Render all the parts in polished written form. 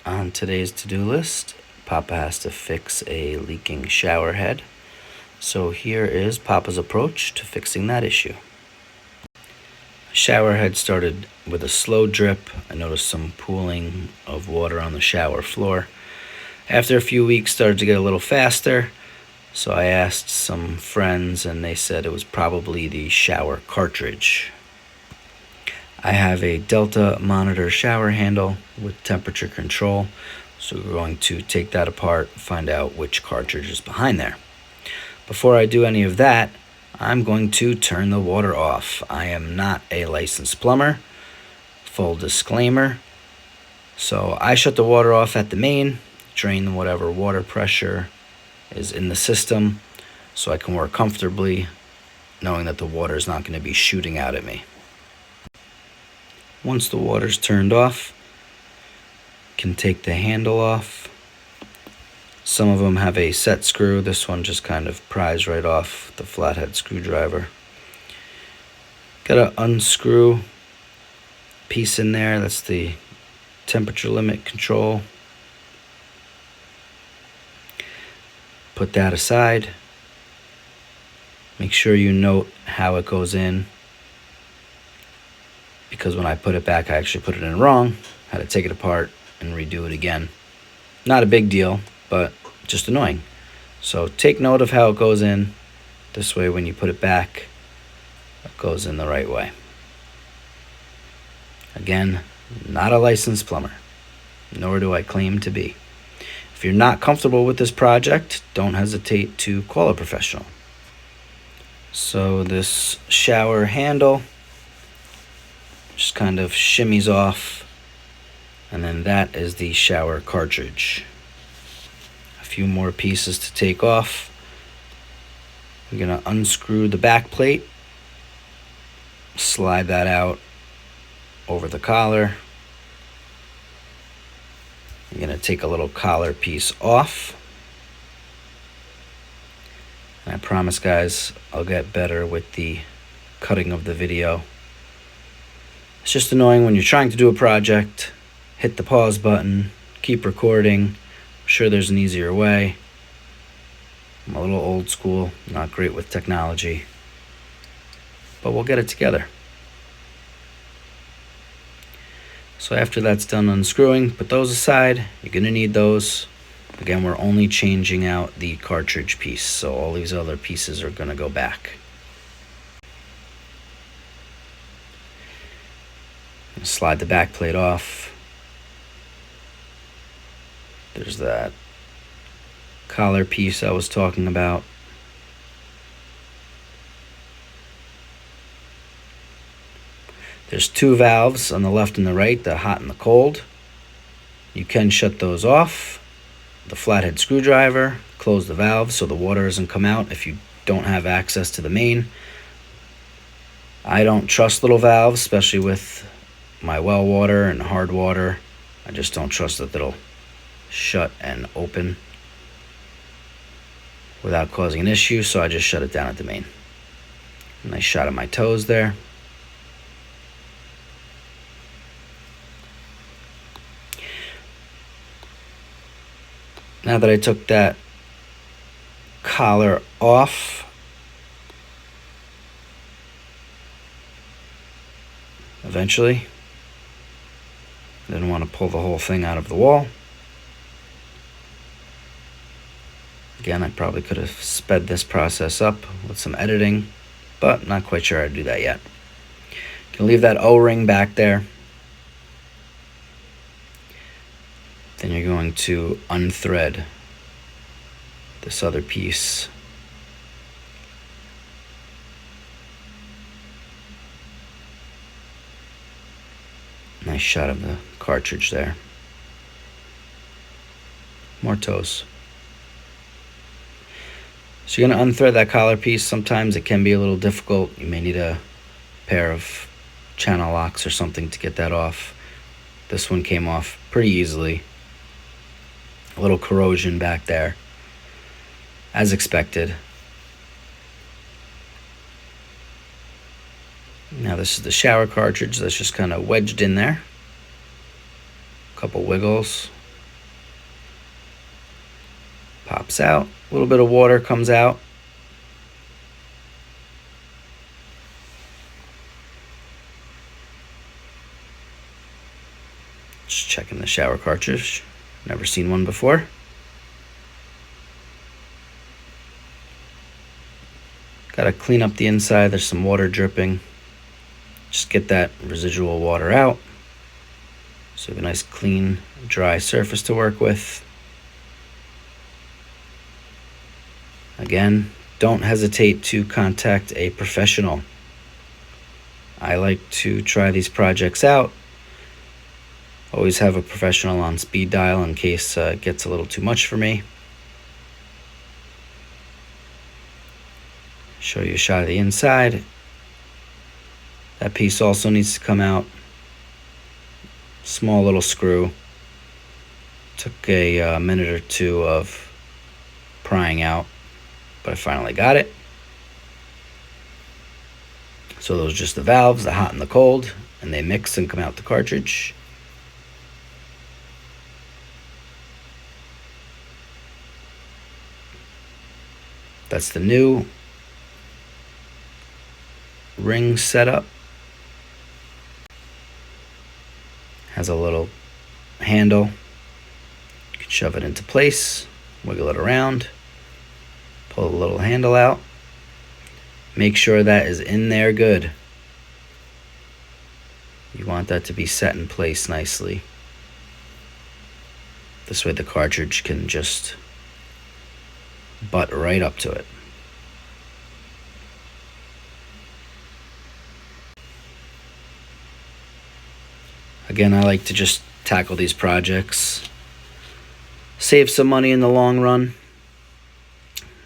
On today's to-do list, Papa has to fix a leaking shower head. So here is Papa's approach to fixing that issue. Shower head started with a slow drip. I noticed some pooling of water on the shower floor. After a few weeks, started to get a little faster. So I asked some friends and they said it was probably the shower cartridge. I have a Delta monitor shower handle with temperature control. So we're going to take that apart, find out which cartridge is behind there. Before I do any of that, I'm going to turn the water off. I am not a licensed plumber, full disclaimer. So I shut the water off at the main, drain whatever water pressure is in the system so I can work comfortably knowing that the water is not going to be shooting out at me. Once the water's turned off, can take the handle off. Some of them have a set screw. This one just kind of pries right off the flathead screwdriver. Gotta unscrew piece in there. That's the temperature limit control. Put that aside. Make sure you note how it goes in, because when I put it back, I actually put it in wrong. Had to take it apart and redo it again. Not a big deal, but just annoying. So take note of how it goes in. This way, when you put it back, it goes in the right way. Again, not a licensed plumber, nor do I claim to be. If you're not comfortable with this project, don't hesitate to call a professional. So this shower handle just kind of shimmies off, and then that is the shower cartridge. A few more pieces to take off. We're gonna unscrew the back plate, slide that out over the collar. I'm gonna take a little collar piece off. And I promise, guys, I'll get better with the cutting of the video. It's just annoying when you're trying to do a project, hit the pause button, keep recording. I'm sure there's an easier way. I'm a little old school, not great with technology, but we'll get it together. So after that's done unscrewing, put those aside. You're gonna need those. Again, we're only changing out the cartridge piece, so all these other pieces are gonna go back. Slide the back plate off. There's that collar piece I was talking about. There's two valves on the left and the right, the hot and the cold. You can shut those off. The flathead screwdriver, close the valve so the water doesn't come out if you don't have access to the main. I don't trust little valves, especially with my well water and hard water. I just don't trust that it'll shut and open without causing an issue, so I just shut it down at the main. Nice shot of my toes there. Now that I took that collar off, eventually, I didn't want to pull the whole thing out of the wall. Again, I probably could have sped this process up with some editing, but not quite sure how to do that yet. You can leave that O-ring back there. Then you're going to unthread this other piece. Nice shot of the cartridge there. More toes. So you're going to unthread that collar piece. Sometimes it can be a little difficult. You may need a pair of channel locks or something to get that off. This one came off pretty easily. A little corrosion back there, as expected. Now this is the shower cartridge that's just kind of wedged in there. A couple wiggles, Pops out, a little bit of water comes out. Just checking the shower cartridge. Never seen one before. Gotta clean up the inside. There's some water dripping. Just get that residual water out. So you have a nice clean, dry surface to work with. Again, don't hesitate to contact a professional. I like to try these projects out. Always have a professional on speed dial in case it gets a little too much for me. Show you a shot of the inside. That piece also needs to come out. Small little screw. Took a minute or two of prying out, but I finally got it. So those are just the valves, the hot and the cold, and they mix and come out the cartridge. That's the new ring setup. Has a little handle. You can shove it into place, wiggle it around, pull the little handle out. Make sure that is in there good. You want that to be set in place nicely. This way the cartridge can just butt right up to it. Again, I like to just tackle these projects, save some money in the long run,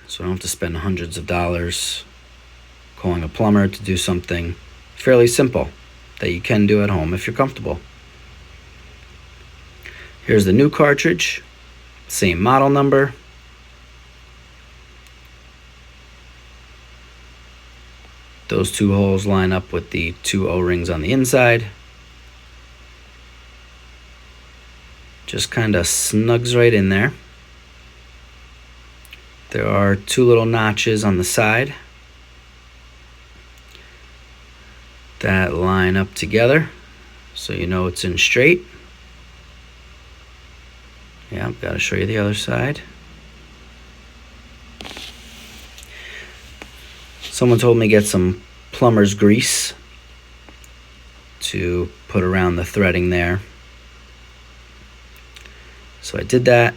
so I don't have to spend hundreds of dollars calling a plumber to do something fairly simple that you can do at home if you're comfortable. Here's the new cartridge, same model number. Those two holes line up with the two O-rings on the inside. Just kind of snugs right in there. There are two little notches on the side that line up together, so you know it's in straight. Yeah, I've got to show you the other side. Someone told me get some plumber's grease to put around the threading there. So I did that.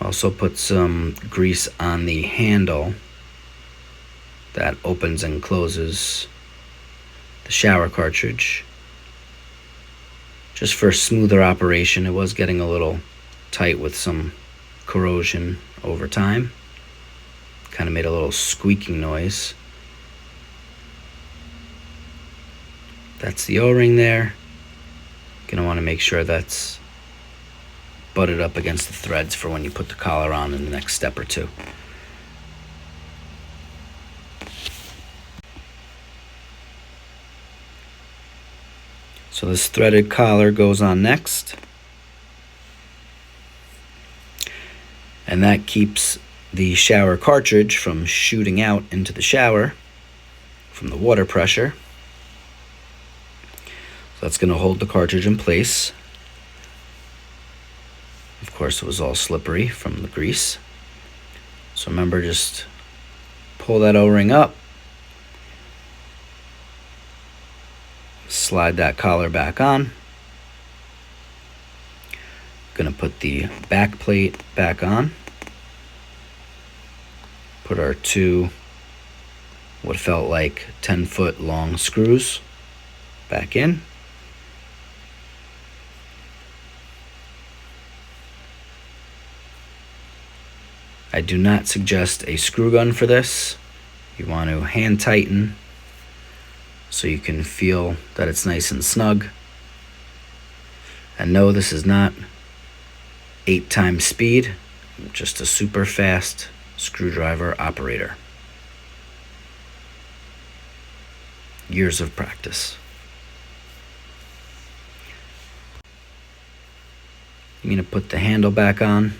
Also put some grease on the handle that opens and closes the shower cartridge. Just for a smoother operation. It was getting a little tight with some corrosion over time. Kind of made a little squeaking noise. That's the O-ring there. Gonna want to make sure that's butted up against the threads for when you put the collar on in the next step or two. So this threaded collar goes on next, and that keeps the shower cartridge from shooting out into the shower from the water pressure. So that's going to hold the cartridge in place. Of course, it was all slippery from the grease. So remember, just pull that O-ring up, slide that collar back on. Gonna put the back plate back on. Put our two what felt like 10-foot long screws back in. I do not suggest a screw gun for this. You want to hand tighten so you can feel that it's nice and snug. And no, this is not 8 times speed, just a super fast screwdriver operator. Years of practice. I'm going to put the handle back on.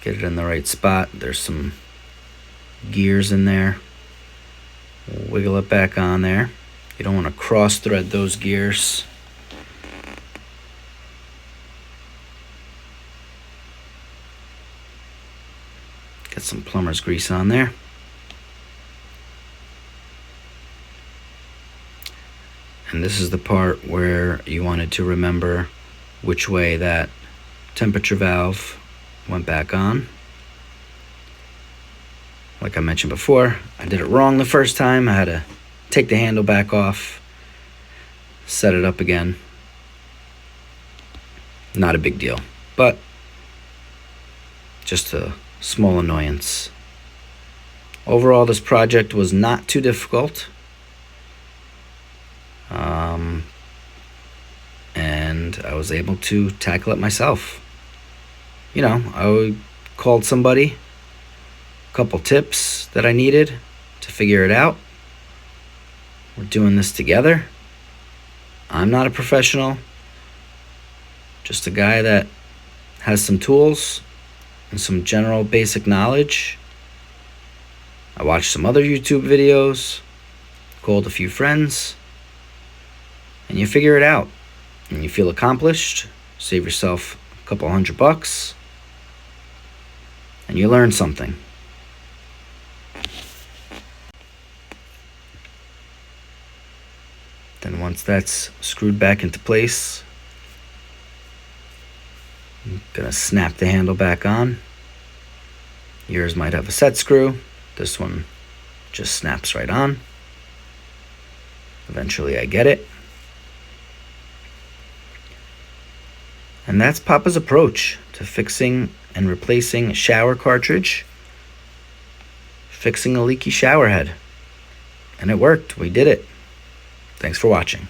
Get it in the right spot. There's some gears in there. Wiggle it back on there. You don't want to cross thread those gears. Get some plumber's grease on there. And this is the part where you wanted to remember which way that temperature valve went back on. Like I mentioned before, I did it wrong the first time. I had to take the handle back off, set it up again. Not a big deal, but just a small annoyance. Overall, this project was not too difficult. And I was able to tackle it myself. You know, I called somebody, a couple tips that I needed to figure it out. We're doing this together. I'm not a professional, just a guy that has some tools and some general basic knowledge. I watched some other YouTube videos, called a few friends, and you figure it out. And you feel accomplished, save yourself a couple $100, and you learn something. Then once that's screwed back into place, I'm gonna snap the handle back on. Yours might have a set screw. This one just snaps right on. Eventually I get it. And that's Papa's approach to fixing and replacing a shower cartridge, fixing a leaky shower head. And it worked. We did it. Thanks for watching.